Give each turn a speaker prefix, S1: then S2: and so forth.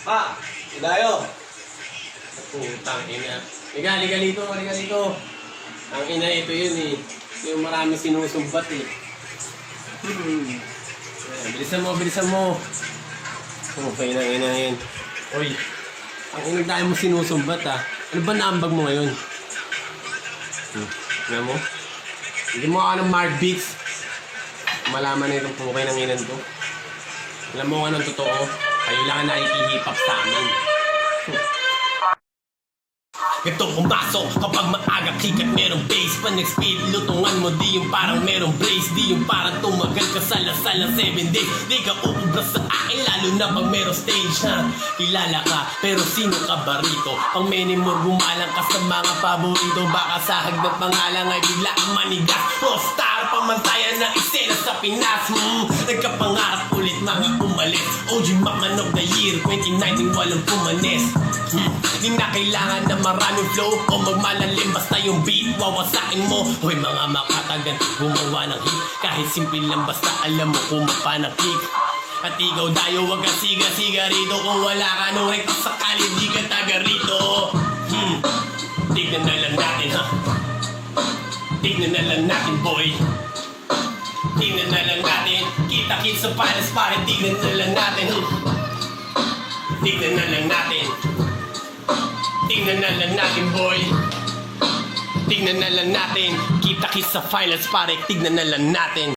S1: Pa, tayo. Putang ina. Liga dito, liga dito. Ang ina, ito yun eh. Ito yung marami sinusumbat eh. Bilisan mo, bilisan mo. Okay na, ina yun. Uy, ang ina tayo mo sinusumbat ah. Ano ba naambag mo ngayon? Alam mo? Hindi mo ako ng Mark Biggs. Malaman na itong pukay ng inan ko. Alam mo kung anong totoo? Kayo lang ang nakikihip-up sa amin. Ito pumasok kapag maaga kikat merong bass. Pag nag-speed, lutungan mo di yung parang merong brace. Di yung parang tumagal ka sa lasala 7 days. Di ka uubra sa akin lalo na pag merong stage ha. Kilala ka pero sino ka ba rito? Pang menimor gumalang ka sa mga paborito. Baka sa hagdat pangalang ay bigla ang manigas. O star pamantayan ng eksena sa Pinas. Nagkapangarap ulit mga umalis. OG Mama of the Year 2019 walang pumanis. Di na kailangan na maraming flow o magmalalim basta yung beat wawasakin mo. Hoy mga makatagan gumawa ng hit. Kahit simple lang basta alam mo kung mapanakik. At ikaw dayo wag ka siga-siga rito. Kung wala ka nung rekta sa kalib di ka taga rito. Tignan na lang natin ha. Tignan na lang natin boy. Tignan na lang natin. Kita-kit sa palas pare. Tignan na lang natin. Tignan na lang natin. Tingnan na lang natin boy. Tingnan na lang natin. Kita-kits sa finals pare. Tignan na lang natin.